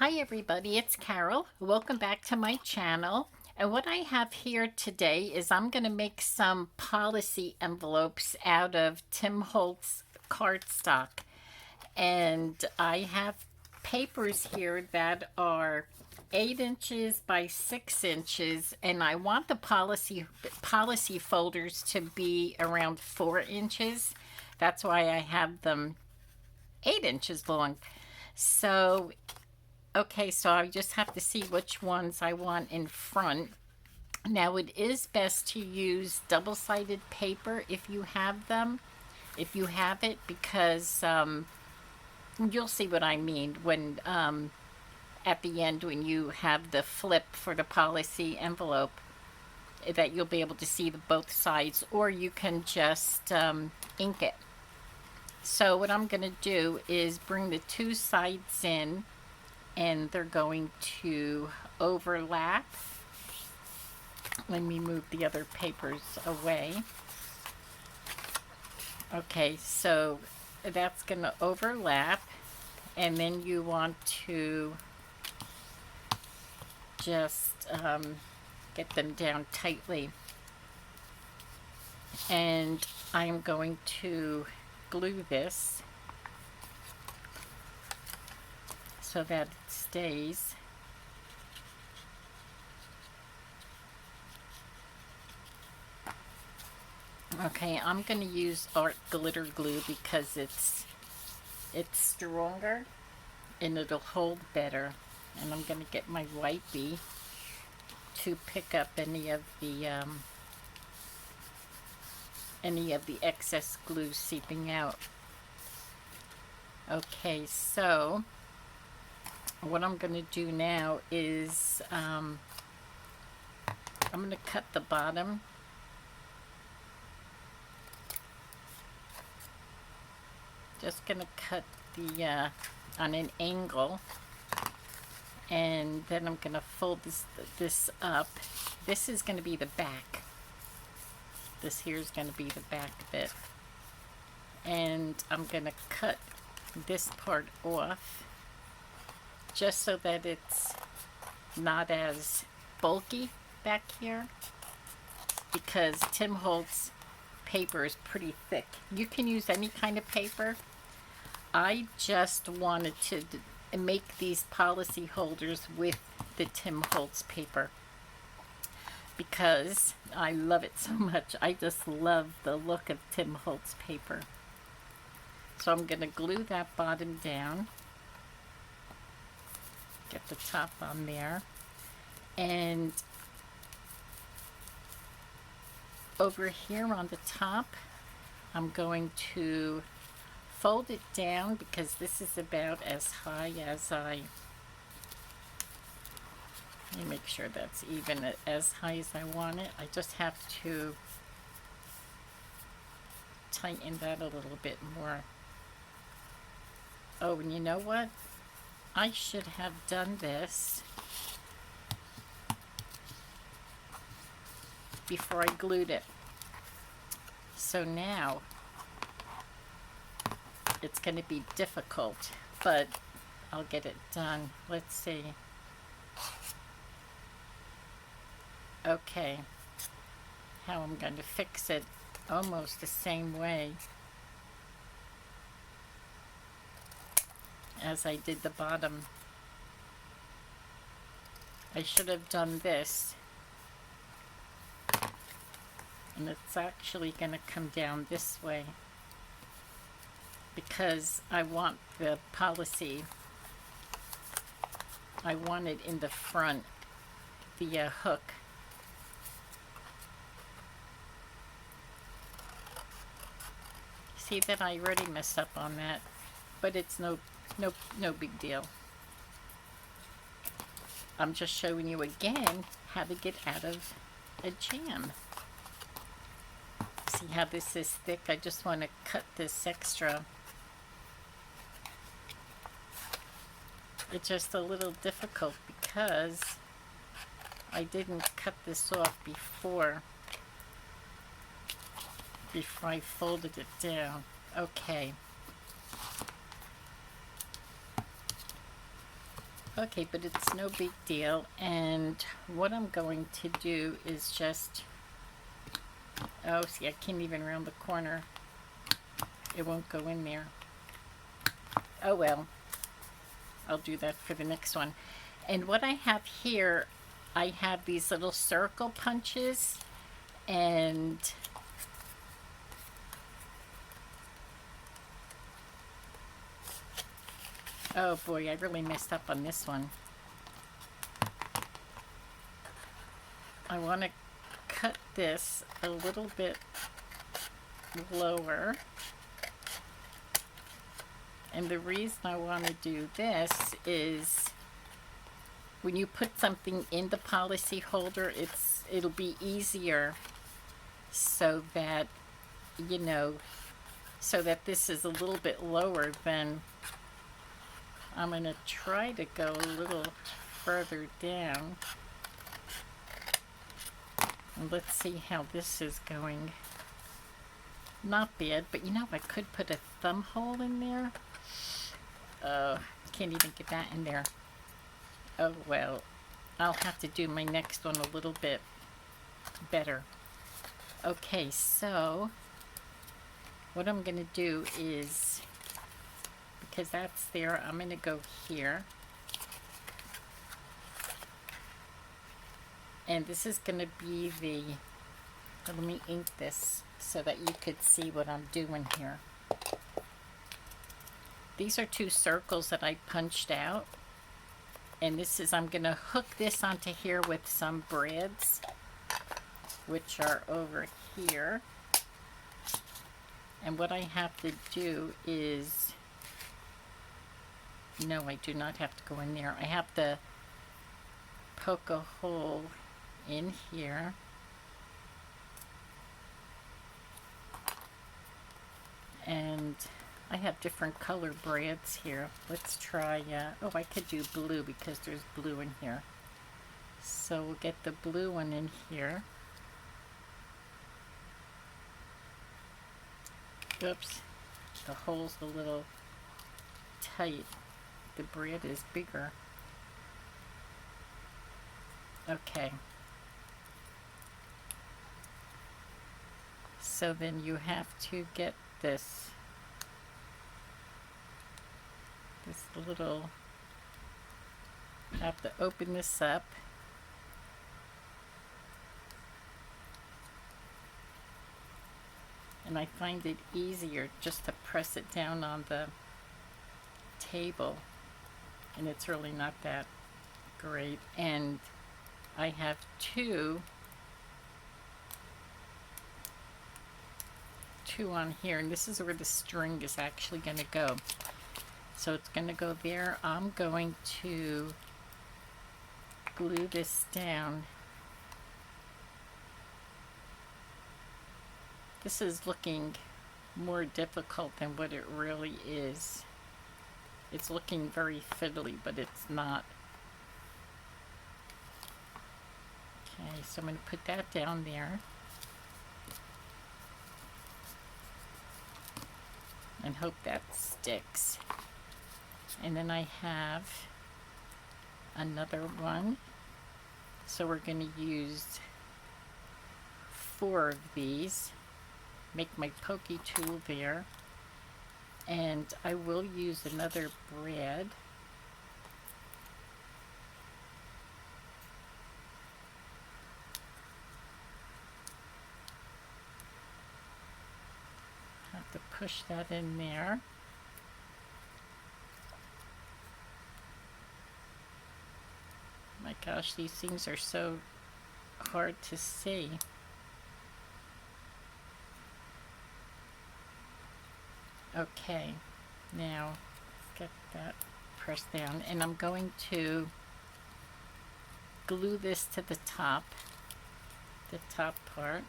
Hi everybody, it's Carol. Welcome back to my channel. And what I have here today is I'm going to make some policy envelopes out of Tim Holtz cardstock. And I have papers here that are 8 inches by 6 inches, and I want the policy folders to be around 4 inches. That's why I have them 8 inches long. So okay, so I just have to see which ones I want in front. Now it is best to use double-sided paper if you have them, if you have it, because you'll see what I mean when at the end when you have the flip for the policy envelope, that you'll be able to see the both sides, or you can just ink it. So what I'm going to do is bring the two sides in, and they're going to overlap. Let me move the other papers away. Okay, so that's going to overlap, and then you want to just get them down tightly. And I'm going to glue this so that it stays. Okay, I'm going to use art glitter glue because it's stronger and it'll hold better. And I'm going to get my wipey to pick up any of the excess glue seeping out. Okay, so what I'm going to do now is I'm going to cut the bottom. Just going to cut the on an angle, and then I'm going to fold this up. This is going to be the back. This here is going to be the back bit, and I'm going to cut this part off just so that it's not as bulky back here, because Tim Holtz paper is pretty thick. You can use any kind of paper. I just wanted to make these policy holders with the Tim Holtz paper because I love it so much. I just love the look of Tim Holtz paper. So I'm going to glue that bottom down. Get the top on there. And over here on the top, I'm going to fold it down because this is about as high as let me make sure that's even as high as I want it. I just have to tighten that a little bit more. Oh, and you know what? I should have done this before I glued it. So now it's going to be difficult, but I'll get it done. Let's see. Okay, how I'm going to fix it almost the same way as I did the bottom. I should have done this, and it's actually going to come down this way because I want the policy, I want it in the front, the hook. See that I already messed up on that, but it's no big deal. I'm just showing you again how to get out of a jam. See how this is thick? I just want to cut this extra. It's just a little difficult because I didn't cut this off before I folded it down. Okay. Okay, but it's no big deal. And what I'm going to do is just, oh, see, I can't even round the corner. It won't go in there. Oh well, I'll do that for the next one. And what I have here, I have these little circle punches, and oh boy, I really messed up on this one. I want to cut this a little bit lower. And the reason I want to do this is when you put something in the policy holder, it'll be easier so that, you know, so that this is a little bit lower. Than I'm going to try to go a little further down. And let's see how this is going. Not bad, but you know, I could put a thumb hole in there. Can't even get that in there. Oh well, I'll have to do my next one a little bit better. Okay, so what I'm gonna do is, because that's there, I'm gonna go here. And this is gonna be the, let me ink this so that you could see what I'm doing here. These are two circles that I punched out. And this is, I'm going to hook this onto here with some brads, which are over here. And what I have to do is, no, I do not have to go in there. I have to poke a hole in here. And I have different color brads here. Let's try, oh, I could do blue because there's blue in here. So we'll get the blue one in here. Oops, the hole's a little tight. The brad is bigger. Okay. So then you have to get this little, have to open this up. And I find it easier just to press it down on the table, and it's really not that great. And I have two on here, and this is where the string is actually going to go. So it's going to go there. I'm going to glue this down. This is looking more difficult than what it really is. It's looking very fiddly, but it's not. Okay, so I'm going to put that down there. And hope that sticks. And then I have another one. So we're going to use 4 of these. Make my pokey tool there. And I will use another brad. Have to push that in there. My gosh, these things are so hard to see. Okay, now get that pressed down, and I'm going to glue this to the top part.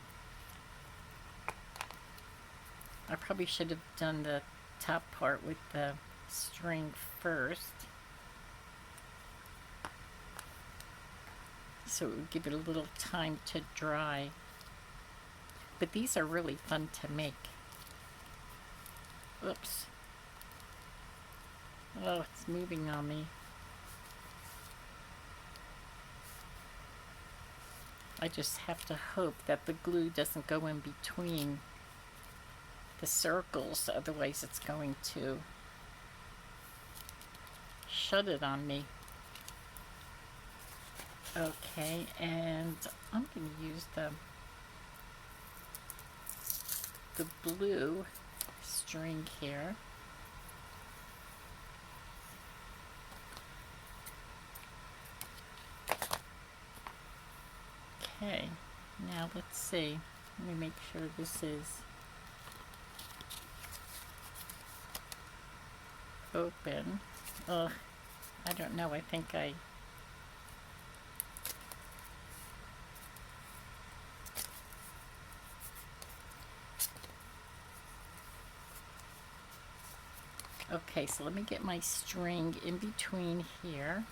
I probably should have done the top part with the string first, so it would give it a little time to dry. But these are really fun to make. Oops. Oh, it's moving on me. I just have to hope that the glue doesn't go in between the circles, otherwise it's going to shut it on me. Okay, and I'm going to use the blue string here. Okay, now let's see. Let me make sure this is open. Ugh, I don't know. I think okay, so let me get my string in between here.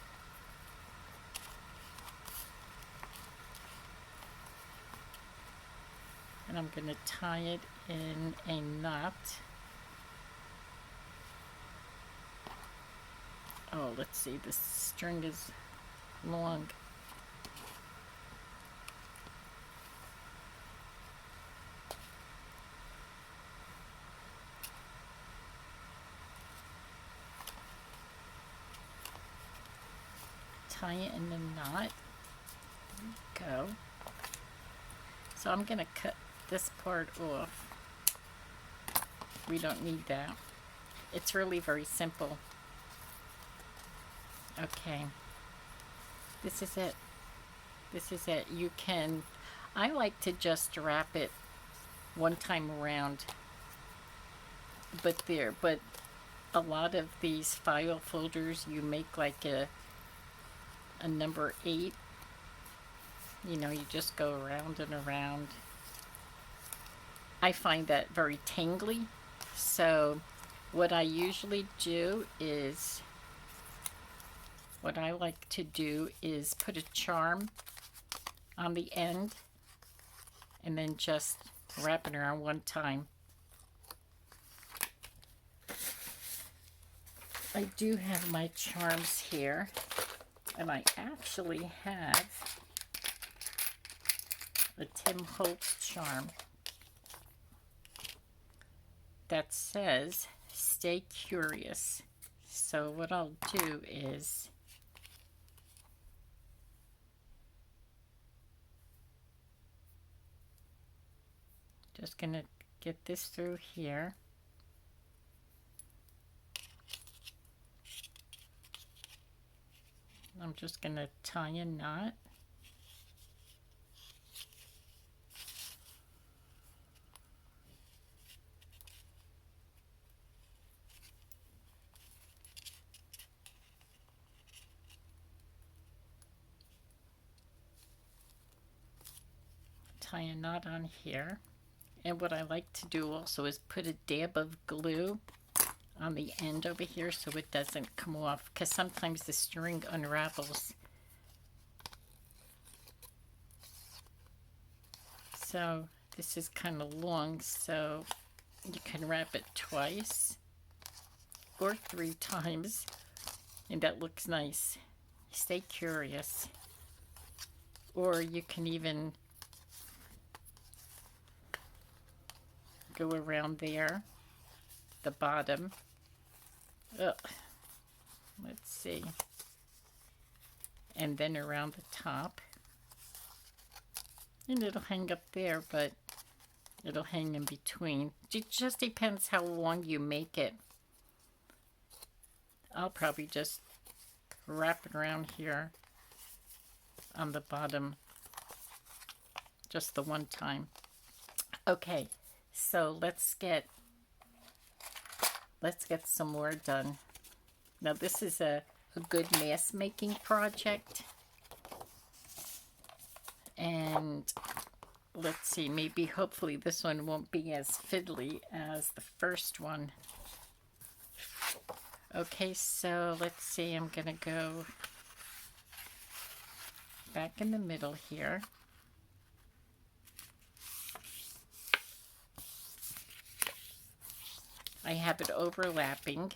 And I'm going to tie it in a knot. Oh, let's see, this string is long. Tie it in the knot. There we go. So I'm going to cut this part off. We don't need that. It's really very simple. Okay. This is it. This is it. You can, I like to just wrap it one time around. But a lot of these file folders, you make like a number 8. You know, you just go around and around. I find that very tangly. So what I usually do is, what I like to do is put a charm on the end and then just wrap it around one time. I do have my charms here, and I actually have a Tim Holtz charm that says stay curious. So what I'll do is just gonna get this through here. I'm just gonna tie a knot. Tie a knot on here. And what I like to do also is put a dab of glue on the end over here so it doesn't come off, because sometimes the string unravels. So this is kind of long, so you can wrap it twice or 3 times, and that looks nice. Stay curious. Or you can even go around there, the bottom. Ugh. Let's see. And then around the top. And it'll hang up there, but it'll hang in between. It just depends how long you make it. I'll probably just wrap it around here on the bottom just the one time. Okay, so let's get some more done. Now this is a good mask making project, and let's see, maybe hopefully this one won't be as fiddly as the first one. Okay, so let's see, I'm gonna go back in the middle here. I have it overlapping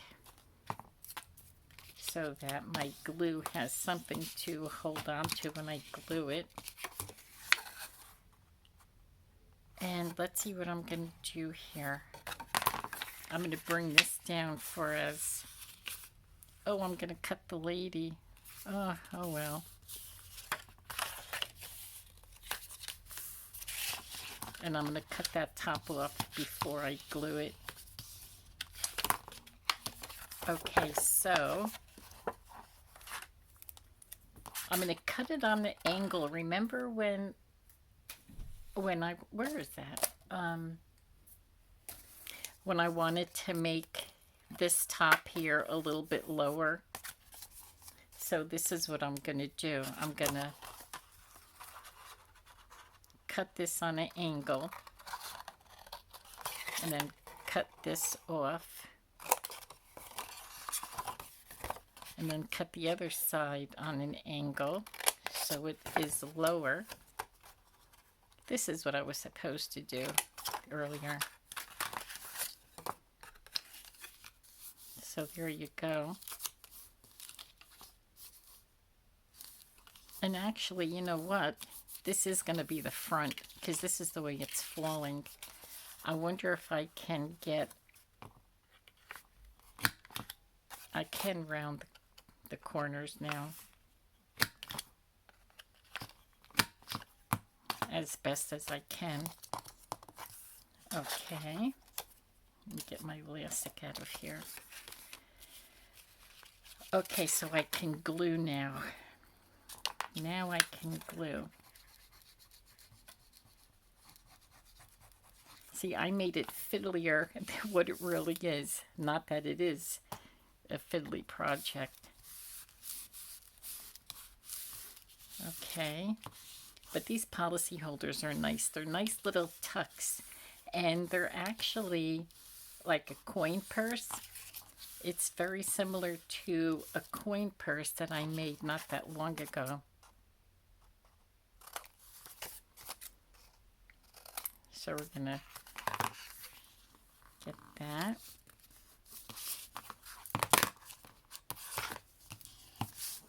so that my glue has something to hold on to when I glue it. And let's see what I'm going to do here. I'm going to bring this down for us. Oh, I'm going to cut the lady. Oh well. And I'm going to cut that top off before I glue it. Okay, so I'm going to cut it on the angle. Remember when where is that? When I wanted to make this top here a little bit lower. So this is what I'm going to do. I'm going to cut this on an angle and then cut this off and then cut the other side on an angle so it is lower. This is what I was supposed to do earlier. So there you go. And actually, you know what? This is going to be the front because this is the way it's falling. I wonder if I can I can round the corners now as best as I can. Okay. Let me get my elastic out of here. Okay, so I can glue now. Now I can glue. See, I made it fiddlier than what it really is. Not that it is a fiddly project. Okay. But these policy holders are nice. They're nice little tucks. And they're actually like a coin purse. It's very similar to a coin purse that I made not that long ago. So we're going to get that.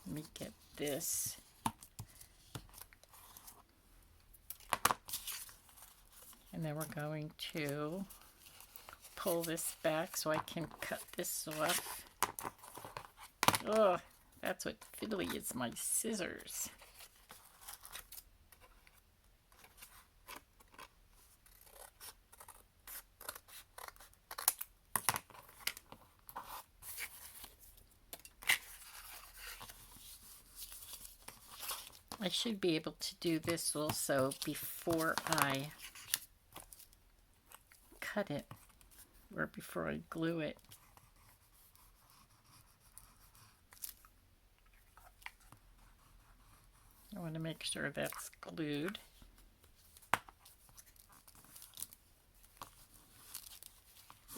Let me get this. And then we're going to pull this back so I can cut this off. Oh, that's what fiddly is, my scissors. I should be able to do this also before I cut it, or before I glue it. I want to make sure that's glued.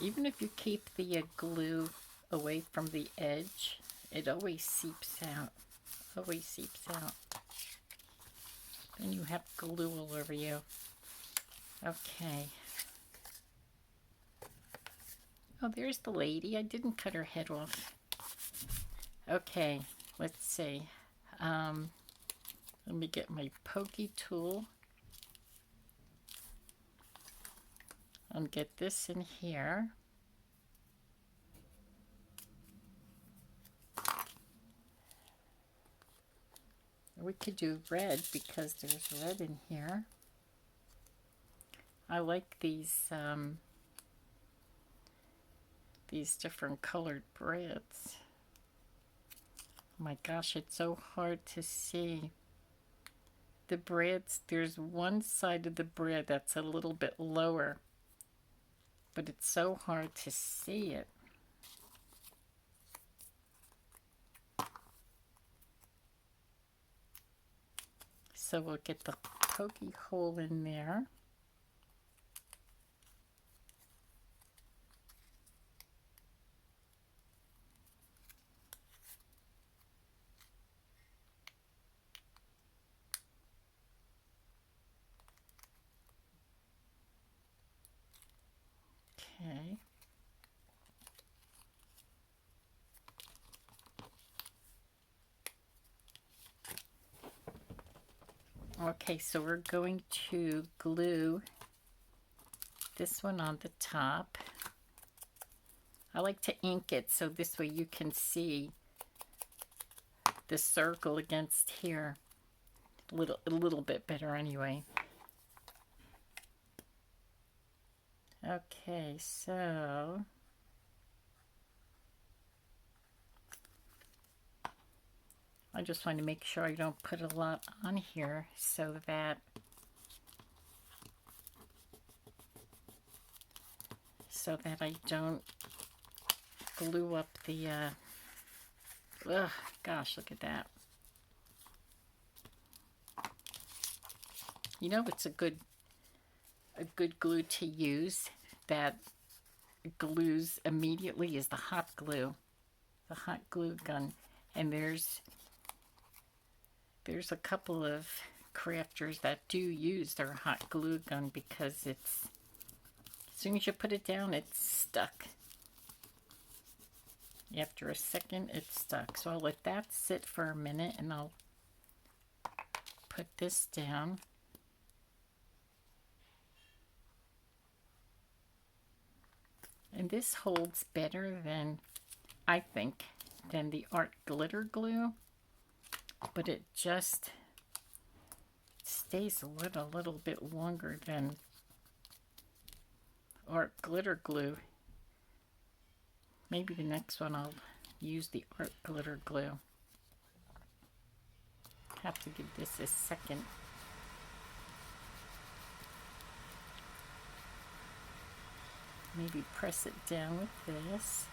Even if you keep the glue away from the edge, it always seeps out. Always seeps out. Then you have glue all over you. Okay. Oh, there's the lady. I didn't cut her head off. Okay, let's see. Let me get my pokey tool and get this in here. We could do red because there's red in here. I like these different colored braids. Oh my gosh, it's so hard to see. The braids, there's one side of the braid that's a little bit lower, but it's so hard to see it. So we'll get the pokey hole in there. Okay. Okay, so we're going to glue this one on the top. I like to ink it so this way you can see the circle against here a little bit better anyway. Okay, so I just want to make sure I don't put a lot on here so that I don't glue up the ugh, gosh, look at that. You know, it's a good glue to use that glues immediately is the hot glue gun. And there's a couple of crafters that do use their hot glue gun because it's, as soon as you put it down, it's stuck. After a second, it's stuck. So I'll let that sit for a minute and I'll put this down. And this holds better than, I think, than the art glitter glue, but it just stays a little bit longer than art glitter glue. Maybe the next one I'll use the art glitter glue. Have to give this a second. Maybe press it down with this.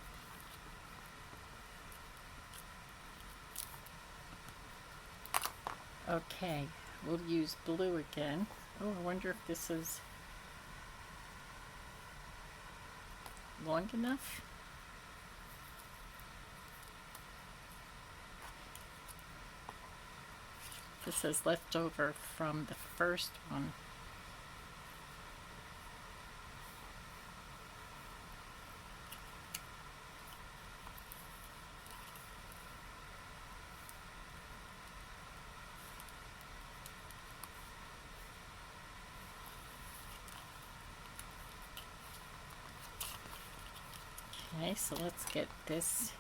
Okay, we'll use blue again. Oh, I wonder if this is long enough. This is left over from the first one. Okay, so let's get this,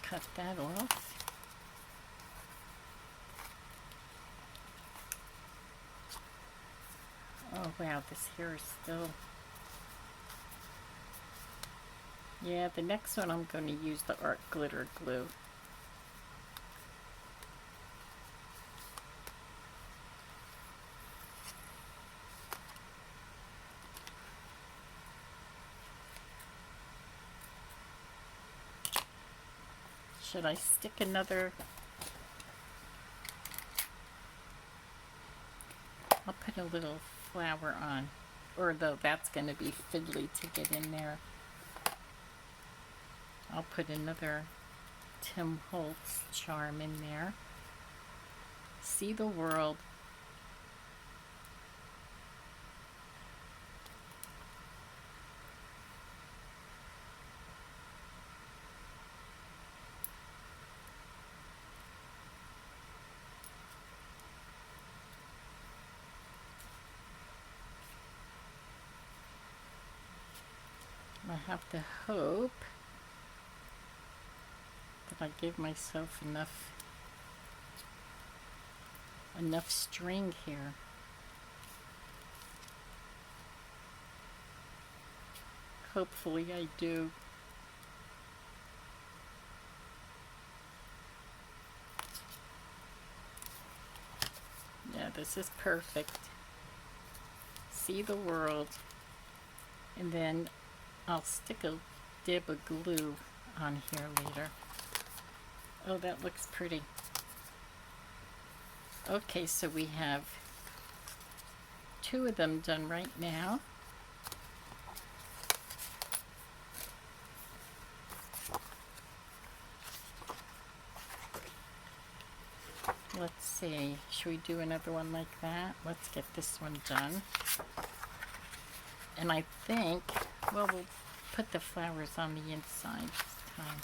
cut that off. Oh wow, this hair is still, yeah, the next one I'm going to use the art glitter glue. Should I stick another? I'll put a little flower on, or though that's going to be fiddly to get in there. I'll put another Tim Holtz charm in there. See the world. I have to hope that I give myself enough string here. Hopefully I do. Yeah, this is perfect. See the world. And then I'll stick a dib of glue on here later. Oh, that looks pretty. Okay, so we have 2 of them done right now. Let's see, should we do another one like that? Let's get this one done. And I think, well, we'll put the flowers on the inside this time.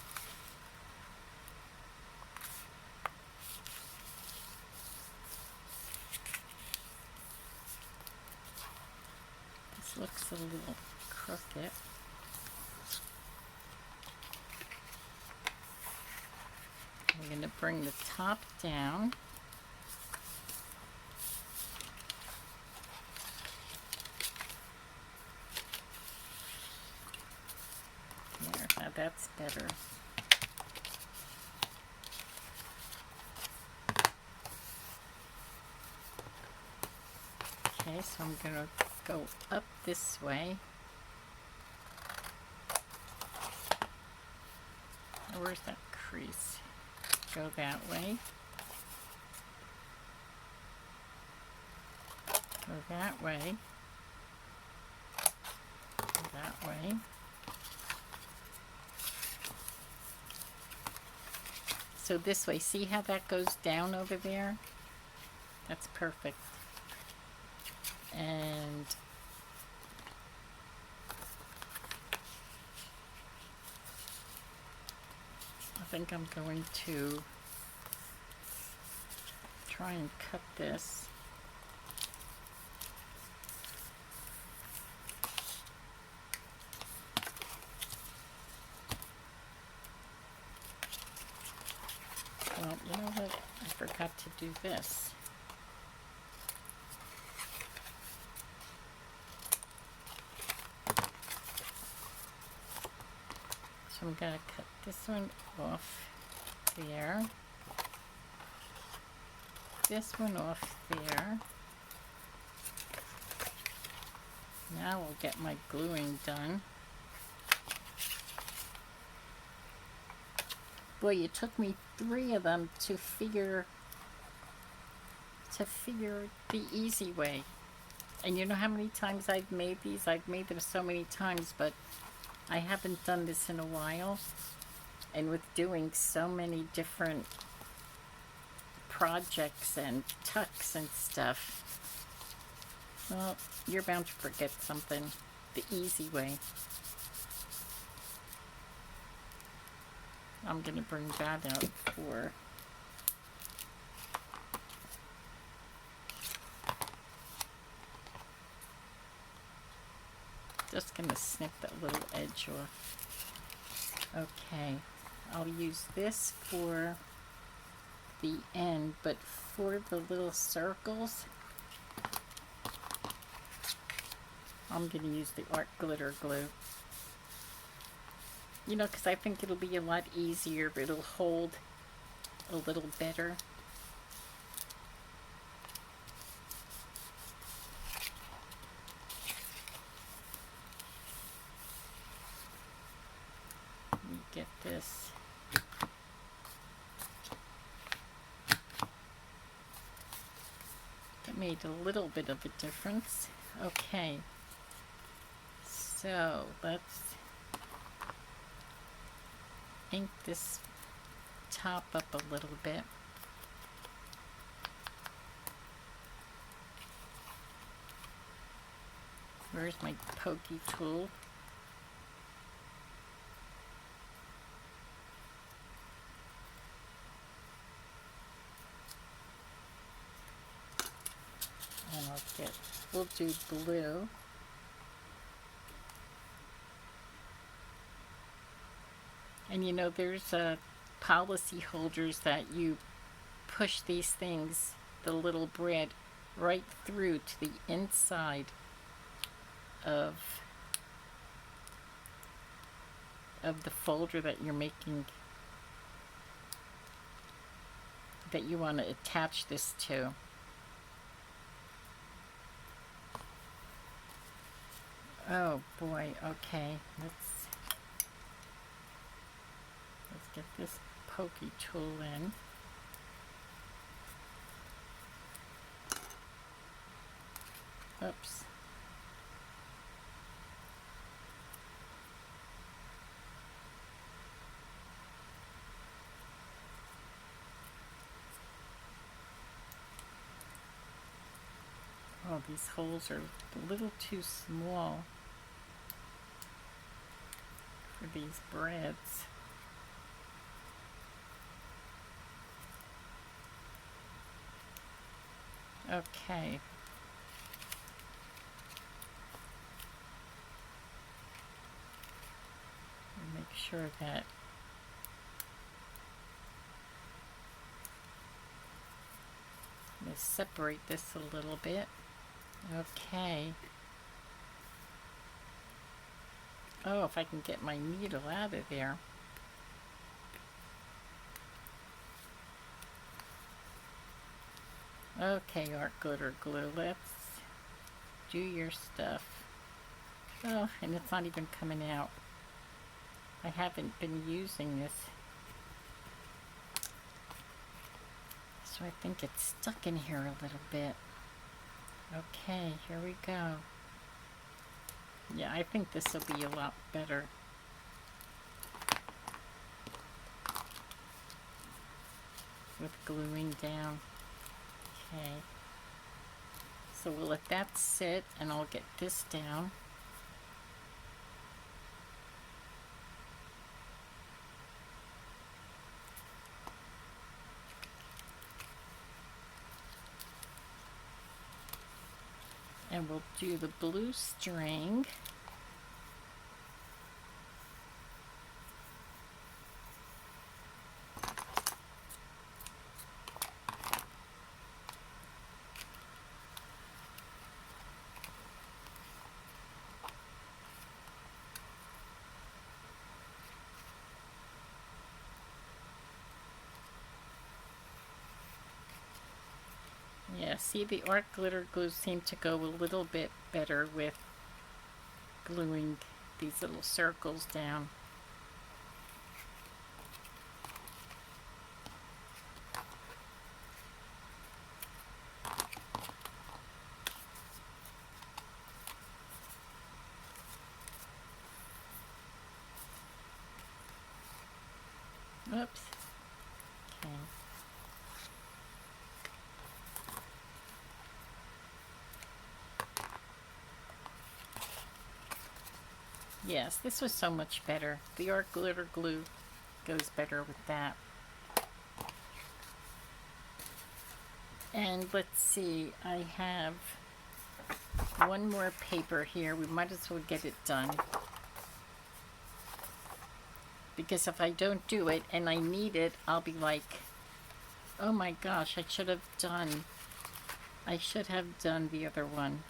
a little crooked. We're going to bring the top down. There, now that's better. Okay, so I'm going to go up this way. Where's that crease? Go that way. Go that way. Go that way. So this way, see how that goes down over there? That's perfect. And I think I'm going to try and cut this. Well, you know what? I forgot to do this. So I'm going to cut this one off there. This one off there. Now we'll get my gluing done. Boy, it took me 3 of them to figure the easy way. And you know how many times I've made these? I've made them so many times, but I haven't done this in a while. And with doing so many different projects and tucks and stuff, well, you're bound to forget something the easy way. I'm going to bring that out for just going to snip that little edge off. Okay, I'll use this for the end, but for the little circles, I'm going to use the art glitter glue. You know, because I think it'll be a lot easier, it'll hold a little better. Let me get this. That made a little bit of a difference. Okay, so let's ink this top up a little bit. Where's my pokey tool? And we'll do blue. And you know, there's policy holders that you push these things, the little bread, right through to the inside of the folder that you're making, that you want to attach this to. Oh boy, okay, let's get this pokey tool in. Oops. Oh, these holes are a little too small for these breads. Okay. sure that I'm going to separate this a little bit. Okay. Oh, if I can get my needle out of there. Okay, art glitter glue, let's do your stuff. Oh, and it's not even coming out. I haven't been using this, so I think it's stuck in here a little bit. Okay, here we go. Yeah, I think this will be a lot better. With gluing down. Okay. So we'll let that sit, and I'll get this down. And we'll do the blue string. Yeah, see, the art glitter glue seemed to go a little bit better with gluing these little circles down. Oops. Okay. Yes, this was so much better. The art glitter glue goes better with that. And let's see, I have one more paper here. We might as well get it done. Because if I don't do it and I need it, I'll be like, oh my gosh, I should have done the other one.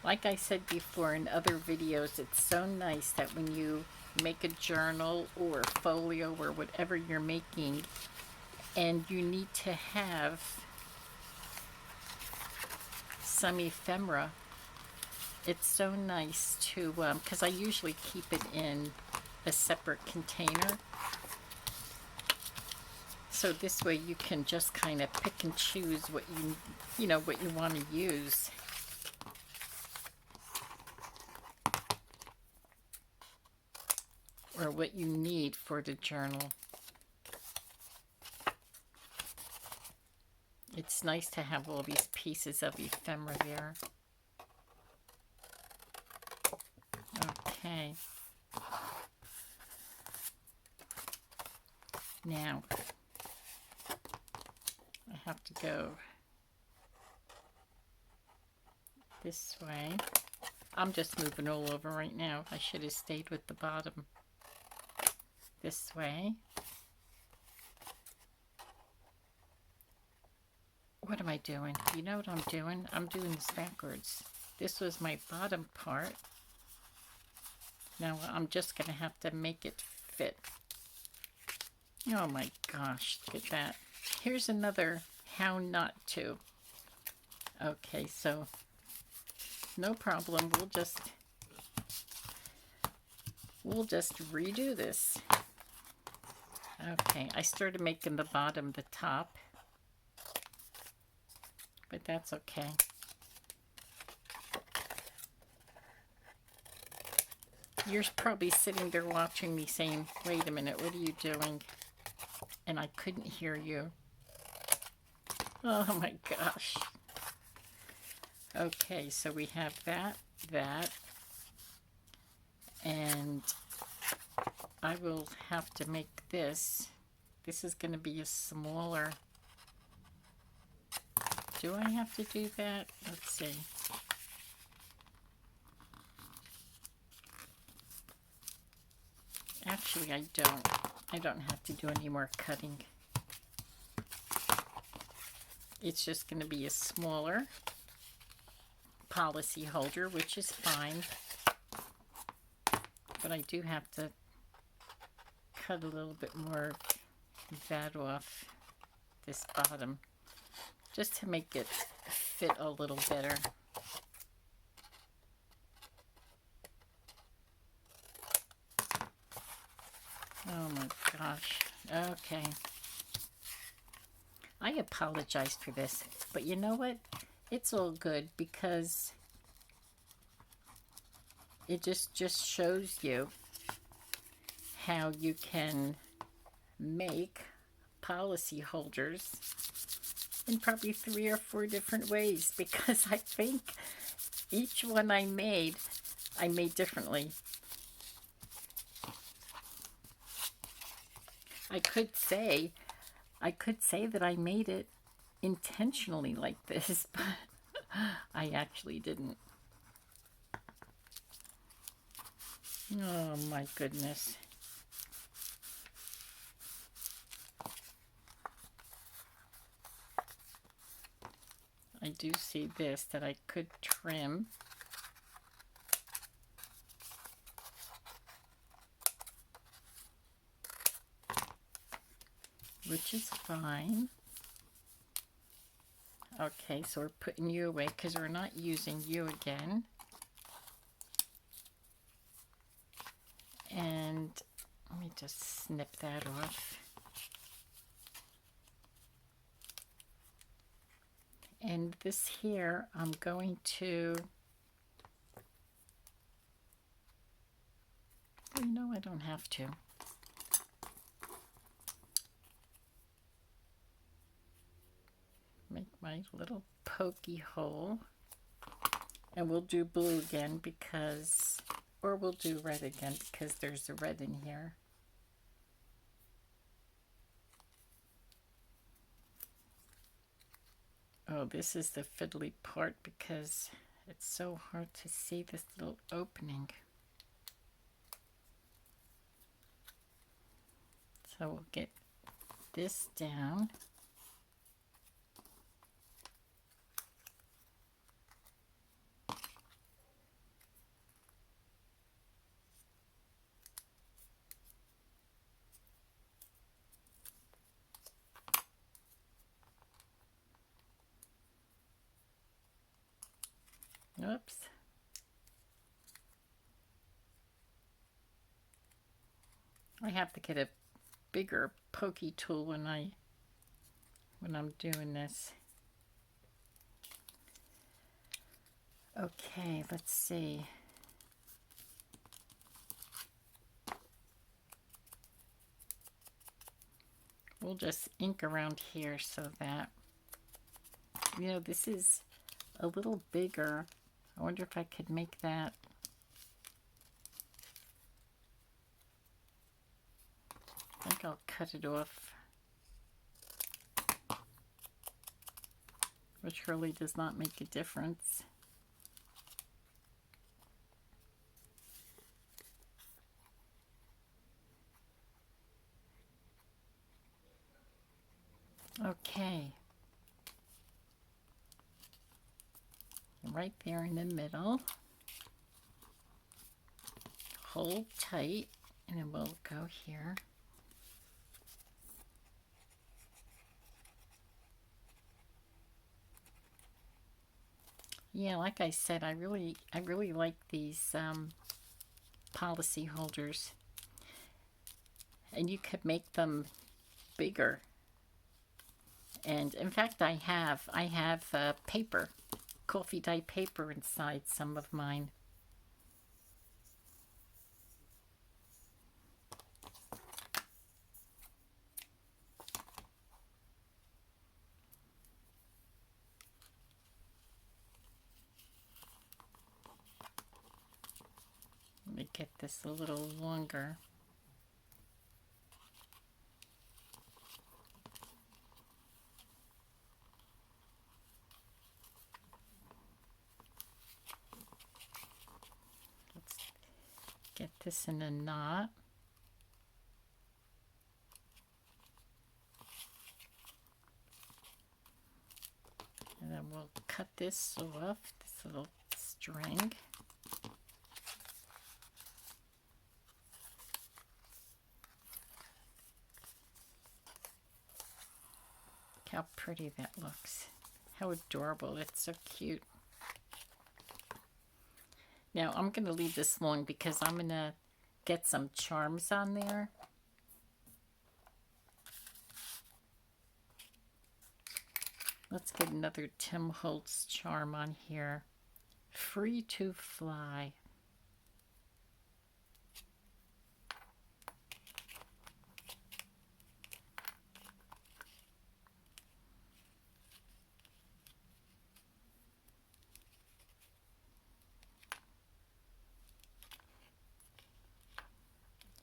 Like I said before in other videos, it's so nice that when you make a journal or folio or whatever you're making, and you need to have some ephemera, it's so nice to, because I usually keep it in a separate container. So this way you can just kind of pick and choose what what you want to use. Or what you need for the journal. It's nice to have all these pieces of ephemera there. Okay. Now, I have to go this way. I'm just moving all over right now. I should have stayed with the bottom. This way. What am I doing? You know what I'm doing? I'm doing this backwards. This was my bottom part. Now I'm just going to have to make it fit. Oh my gosh, look at that. Here's another how not to. Okay, so no problem. We'll just redo this. Okay, I started making the bottom the top, but that's okay. You're probably sitting there watching me saying, wait a minute, what are you doing? And I couldn't hear you. Oh my gosh. Okay, so we have that, and I will have to make this. This is going to be a smaller. Do I have to do that? Let's see. Actually, I don't. I don't have to do any more cutting. It's just going to be a smaller policy holder, which is fine. But I do have to cut a little bit more of that off this bottom, just to make it fit a little better. Oh my gosh. Okay. I apologize for this, but you know what? It's all good because it just shows you how you can make policy holders in probably 3 or 4 different ways, because I think each one I made differently. I could say that I made it intentionally like this, but I actually didn't. Oh my goodness. I do see this that I could trim. Which is fine. Okay, so we're putting you away because we're not using you again. And let me just snip that off. And this here, I'm going to, well, you know, I don't have to. Make my little pokey hole. And we'll do blue again because, or we'll do red again because there's a red in here. Oh, this is the fiddly part because it's so hard to see this little opening. So we'll get this down. Oops. I have to get a bigger pokey tool when I'm doing this. Okay, let's see. We'll just ink around here so that, you know, this is a little bigger. I wonder if I could make that. I think I'll cut it off, which really does not make a difference. Okay. Right there in the middle. Hold tight, and then we'll go here. Yeah, like I said, I really like these policy holders, and you could make them bigger. And in fact, I have paper, coffee dye paper inside some of mine. Let me get this a little longer. Let's get this in a knot. cut this off, this little string. Look how pretty that looks. How adorable. It's so cute. Now I'm going to leave this long because I'm going to get some charms on there. Let's get another Tim Holtz charm on here. Free to fly.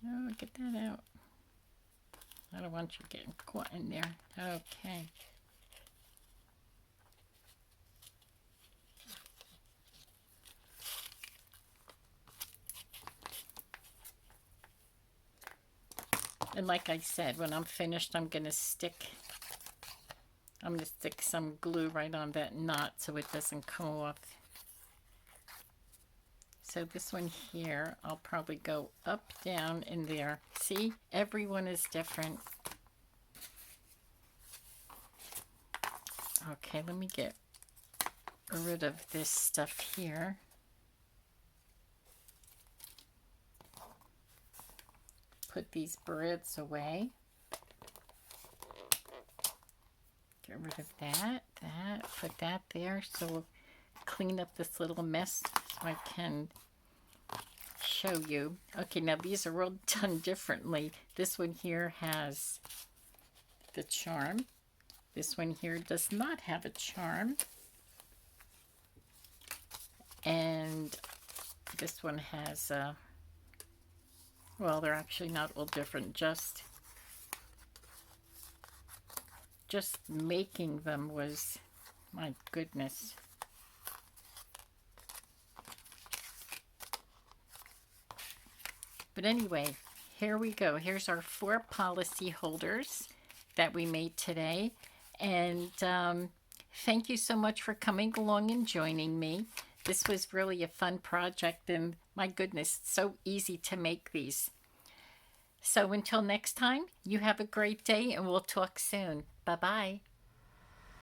Oh, get that out. I don't want you getting caught in there. Okay. And like I said, when I'm finished, I'm going to stick some glue right on that knot so it doesn't come off. So this one here, I'll probably go up, down, in there. See, everyone is different. Okay, let me get rid of this stuff here. Put these braids away. Get rid of that, put that there. So we'll clean up this little mess so I can show you. Okay, now these are all done differently. This one here has the charm. This one here does not have a charm. And this one has a, well, they're actually not all different. Just making them was, my goodness. But anyway, here we go. Here's our 4 policy holders that we made today. And thank you so much for coming along and joining me. This was really a fun project, and my goodness, it's so easy to make these. So until next time, you have a great day, and we'll talk soon. Bye-bye.